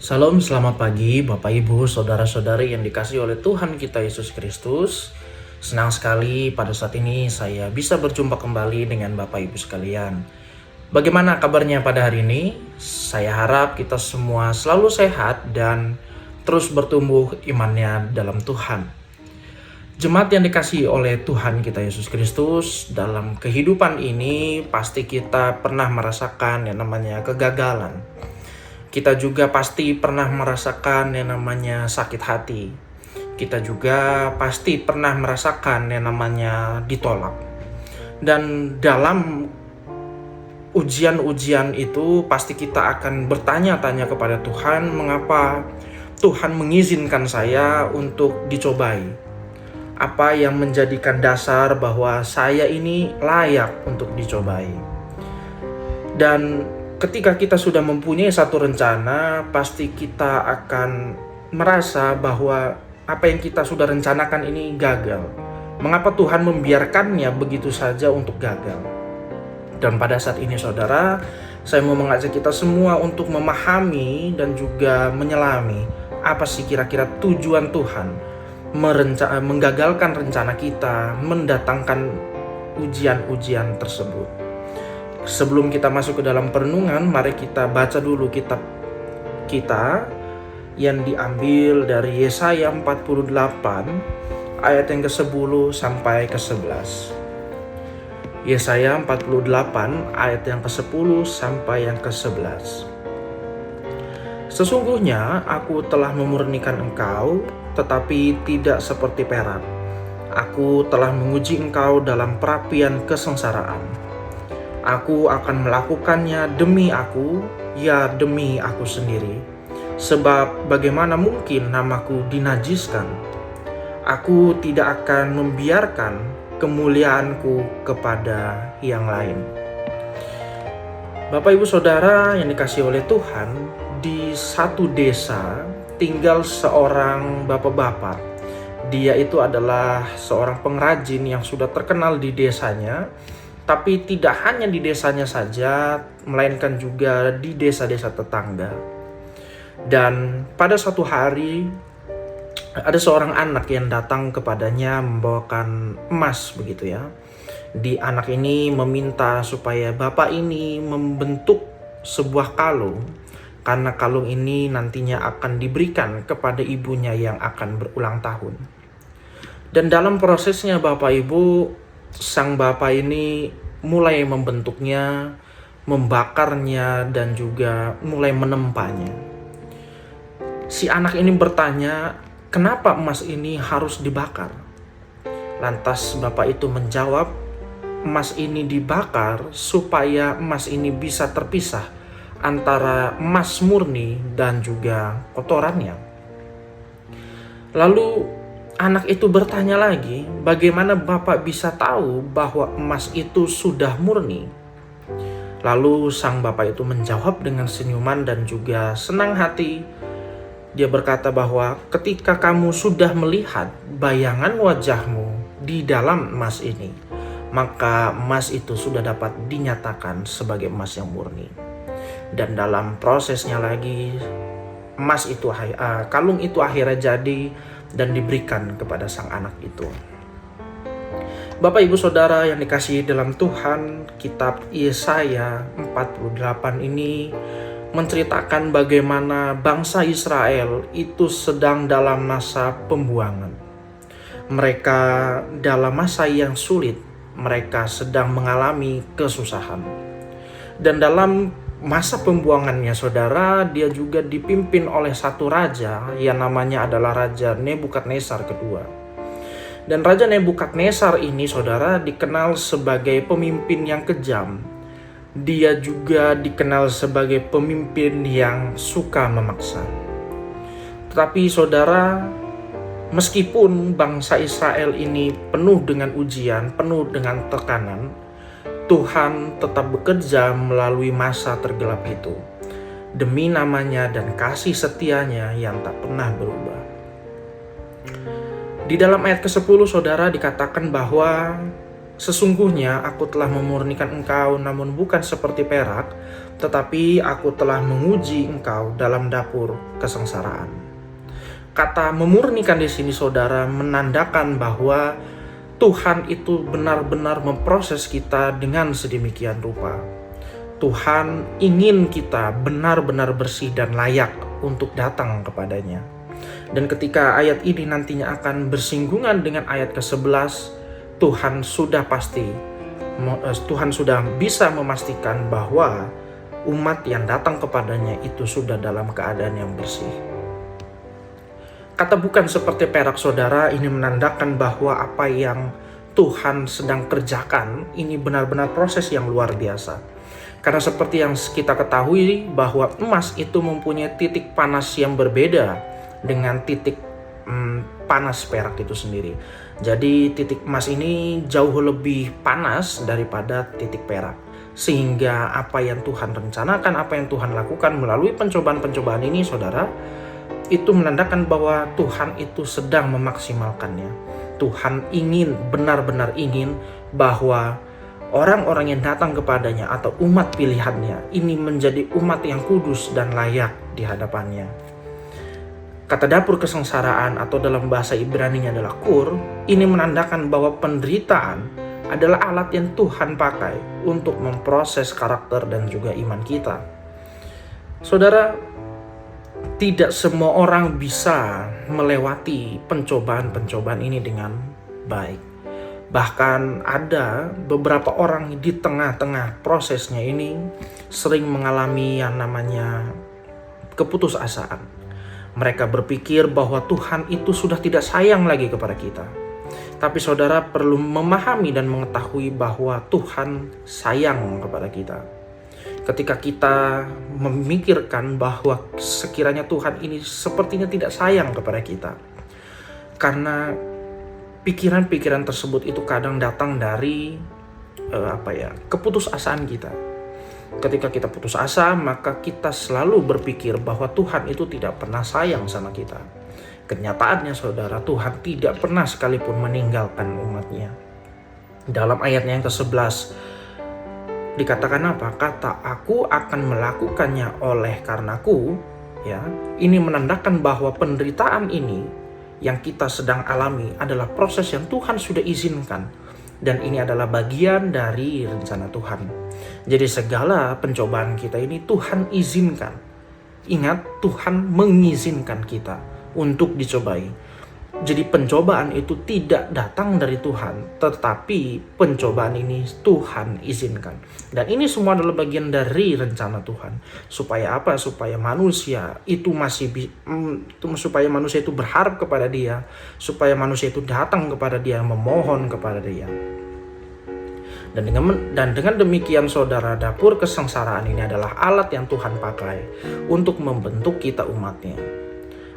Salam, selamat pagi Bapak Ibu, Saudara-saudari yang dikasihi oleh Tuhan kita Yesus Kristus. Senang sekali pada saat ini saya bisa berjumpa kembali dengan Bapak Ibu sekalian. Bagaimana kabarnya pada hari ini? Saya harap kita semua selalu sehat dan terus bertumbuh imannya dalam Tuhan. Jemaat yang dikasihi oleh Tuhan kita Yesus Kristus, dalam kehidupan ini pasti kita pernah merasakan yang namanya kegagalan. Kita juga pasti pernah merasakan yang namanya sakit hati. Kita juga pasti pernah merasakan yang namanya ditolak. Dan dalam ujian-ujian itu pasti kita akan bertanya-tanya kepada Tuhan, mengapa Tuhan mengizinkan saya untuk dicobai? Apa yang menjadikan dasar bahwa saya ini layak untuk dicobai? Dan ketika kita sudah mempunyai satu rencana, pasti kita akan merasa bahwa apa yang kita sudah rencanakan ini gagal. Mengapa Tuhan membiarkannya begitu saja untuk gagal? Dan pada saat ini saudara, saya mau mengajak kita semua untuk memahami dan juga menyelami apa sih kira-kira tujuan Tuhan menggagalkan rencana kita, mendatangkan ujian-ujian tersebut. Sebelum kita masuk ke dalam perenungan, mari kita baca dulu kitab kita yang diambil dari Yesaya 48 ayat yang ke-10 sampai ke-11. Yesaya 48 ayat yang ke-10 sampai yang ke-11. Sesungguhnya aku telah memurnikan engkau, tetapi tidak seperti perak. Aku telah menguji engkau dalam perapian kesengsaraan. Aku akan melakukannya demi aku, ya demi aku sendiri. Sebab bagaimana mungkin namaku dinajiskan? Aku tidak akan membiarkan kemuliaanku kepada yang lain. Bapak Ibu Saudara yang dikasihi oleh Tuhan, di satu desa tinggal seorang bapak-bapak. Dia itu adalah seorang pengrajin yang sudah terkenal di desanya. Tapi tidak hanya di desanya saja, melainkan juga di desa-desa tetangga. Dan pada suatu hari, ada seorang anak yang datang kepadanya membawakan emas begitu ya. Anak ini meminta supaya bapak ini membentuk sebuah kalung, karena kalung ini nantinya akan diberikan kepada ibunya yang akan berulang tahun. Dan dalam prosesnya Bapak Ibu, sang bapak ini mulai membentuknya, membakarnya, dan juga mulai menempanya. Si anak ini bertanya, kenapa emas ini harus dibakar? Lantas bapak itu menjawab, emas ini dibakar supaya emas ini bisa terpisah antara emas murni dan juga kotorannya. Lalu anak itu bertanya lagi, bagaimana Bapak bisa tahu bahwa emas itu sudah murni? Lalu sang bapak itu menjawab dengan senyuman dan juga senang hati. Dia berkata bahwa ketika kamu sudah melihat bayangan wajahmu di dalam emas ini, maka emas itu sudah dapat dinyatakan sebagai emas yang murni. Dan dalam prosesnya lagi, kalung itu akhirnya jadi dan diberikan kepada sang anak itu. Bapak Ibu Saudara yang dikasihi dalam Tuhan, kitab Yesaya 48 ini menceritakan bagaimana bangsa Israel itu sedang dalam masa pembuangan. Mereka dalam masa yang sulit, mereka sedang mengalami kesusahan. Dan dalam masa pembuangannya saudara, dia juga dipimpin oleh satu raja yang namanya adalah Raja Nebukadnezar kedua. Dan Raja Nebukadnezar ini saudara dikenal sebagai pemimpin yang kejam. Dia juga dikenal sebagai pemimpin yang suka memaksa. Tetapi saudara, meskipun bangsa Israel ini penuh dengan ujian, penuh dengan tekanan, Tuhan tetap bekerja melalui masa tergelap itu demi namanya dan kasih setianya yang tak pernah berubah. Di dalam ayat ke-10 saudara dikatakan bahwa sesungguhnya aku telah memurnikan engkau namun bukan seperti perak, tetapi aku telah menguji engkau dalam dapur kesengsaraan. Kata memurnikan di sini saudara menandakan bahwa Tuhan itu benar-benar memproses kita dengan sedemikian rupa. Tuhan ingin kita benar-benar bersih dan layak untuk datang kepadanya. Dan ketika ayat ini nantinya akan bersinggungan dengan ayat ke-11, Tuhan sudah bisa memastikan bahwa umat yang datang kepadanya itu sudah dalam keadaan yang bersih. Kata bukan seperti perak saudara ini menandakan bahwa apa yang Tuhan sedang kerjakan ini benar-benar proses yang luar biasa. Karena seperti yang kita ketahui bahwa emas itu mempunyai titik panas yang berbeda dengan titik panas perak itu sendiri. Jadi titik emas ini jauh lebih panas daripada titik perak. Sehingga apa yang Tuhan rencanakan, apa yang Tuhan lakukan melalui pencobaan-pencobaan ini saudara, itu menandakan bahwa Tuhan itu sedang memaksimalkannya. Tuhan benar-benar ingin bahwa orang-orang yang datang kepadanya atau umat pilihannya ini menjadi umat yang kudus dan layak di hadapannya. Kata dapur kesengsaraan atau dalam bahasa Ibrani-nya adalah kur, ini menandakan bahwa penderitaan adalah alat yang Tuhan pakai untuk memproses karakter dan juga iman kita. Saudara, tidak semua orang bisa melewati pencobaan-pencobaan ini dengan baik. Bahkan ada beberapa orang di tengah-tengah prosesnya ini sering mengalami yang namanya keputusasaan. Mereka berpikir bahwa Tuhan itu sudah tidak sayang lagi kepada kita. Tapi saudara perlu memahami dan mengetahui bahwa Tuhan sayang kepada kita. Ketika kita memikirkan bahwa sekiranya Tuhan ini sepertinya tidak sayang kepada kita. Karena pikiran-pikiran tersebut itu kadang datang dari keputusasaan kita. Ketika kita putus asa, maka kita selalu berpikir bahwa Tuhan itu tidak pernah sayang sama kita. Kenyataannya saudara, Tuhan tidak pernah sekalipun meninggalkan umatnya. Dalam ayatnya yang ke-11 dikatakan apa? Kata aku akan melakukannya oleh karenaku. Ya, ini menandakan bahwa penderitaan ini yang kita sedang alami adalah proses yang Tuhan sudah izinkan. Dan ini adalah bagian dari rencana Tuhan. Jadi segala pencobaan kita ini Tuhan izinkan. Ingat, Tuhan mengizinkan kita untuk dicobai. Jadi pencobaan itu tidak datang dari Tuhan, tetapi pencobaan ini Tuhan izinkan. Dan ini semua adalah bagian dari rencana Tuhan. Supaya apa? Supaya manusia itu supaya manusia itu berharap kepada Dia, supaya manusia itu datang kepada Dia, memohon kepada Dia. Dan dengan demikian saudara, dapur kesengsaraan ini adalah alat yang Tuhan pakai untuk membentuk kita umatnya.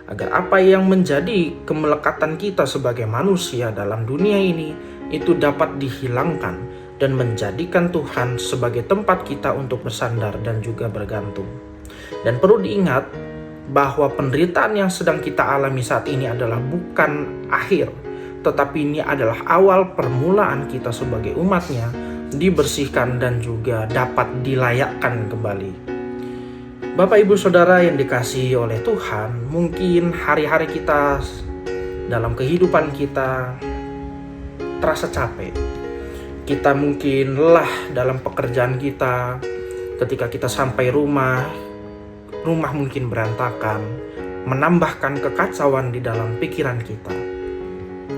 Agar apa yang menjadi kemelekatan kita sebagai manusia dalam dunia ini itu dapat dihilangkan dan menjadikan Tuhan sebagai tempat kita untuk bersandar dan juga bergantung. Dan perlu diingat bahwa penderitaan yang sedang kita alami saat ini adalah bukan akhir, tetapi ini adalah awal permulaan kita sebagai umatnya dibersihkan dan juga dapat dilayakkan kembali. Bapak ibu saudara yang dikasihi oleh Tuhan, mungkin hari-hari kita dalam kehidupan kita terasa capek. Kita mungkin lelah dalam pekerjaan kita. Ketika kita sampai rumah mungkin berantakan, menambahkan kekacauan di dalam pikiran kita.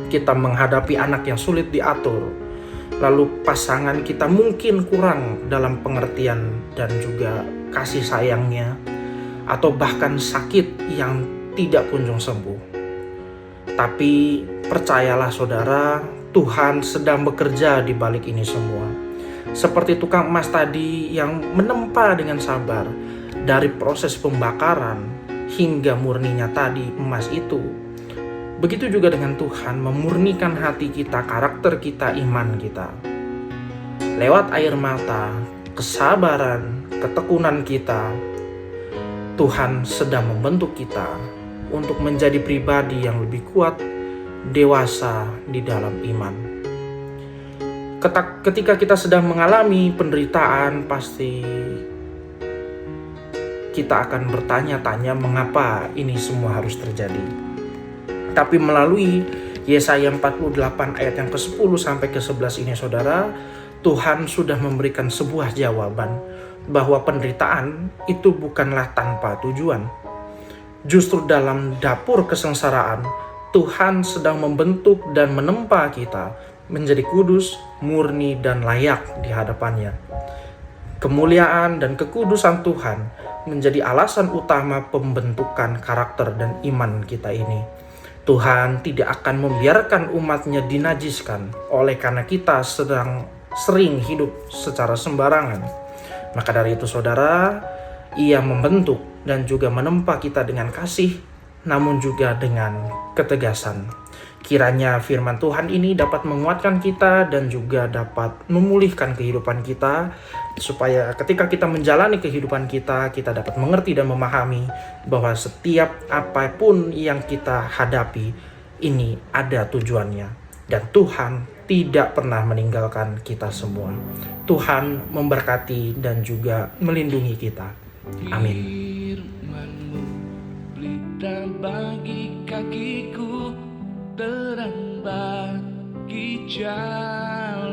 Kita menghadapi anak yang sulit diatur. Lalu pasangan kita mungkin kurang dalam pengertian dan juga kasih sayangnya, atau bahkan sakit yang tidak kunjung sembuh. Tapi percayalah saudara, Tuhan sedang bekerja di balik ini semua. Seperti tukang emas tadi yang menempa dengan sabar dari proses pembakaran hingga murninya tadi emas itu. Begitu juga dengan Tuhan memurnikan hati kita, karakter kita, iman kita. Lewat air mata, kesabaran, ketekunan kita, Tuhan sedang membentuk kita untuk menjadi pribadi yang lebih kuat, dewasa di dalam iman. Ketika kita sedang mengalami penderitaan, pasti kita akan bertanya-tanya mengapa ini semua harus terjadi. Tapi melalui Yesaya 48 ayat yang ke-10 sampai ke-11 ini saudara, Tuhan sudah memberikan sebuah jawaban bahwa penderitaan itu bukanlah tanpa tujuan. Justru dalam dapur kesengsaraan, Tuhan sedang membentuk dan menempa kita menjadi kudus, murni, dan layak di hadapannya. Kemuliaan dan kekudusan Tuhan menjadi alasan utama pembentukan karakter dan iman kita ini. Tuhan tidak akan membiarkan umatnya dinajiskan oleh karena kita sedang sering hidup secara sembarangan. Maka dari itu saudara, Ia membentuk dan juga menempa kita dengan kasih, namun juga dengan ketegasan. Kiranya firman Tuhan ini dapat menguatkan kita dan juga dapat memulihkan kehidupan kita, supaya ketika kita menjalani kehidupan kita, kita dapat mengerti dan memahami bahwa setiap apapun yang kita hadapi ini ada tujuannya. Dan Tuhan tidak pernah meninggalkan kita semua. Tuhan memberkati dan juga melindungi kita. Amin. Firman-Mu pelita bagi kakiku, terang bagi jalan.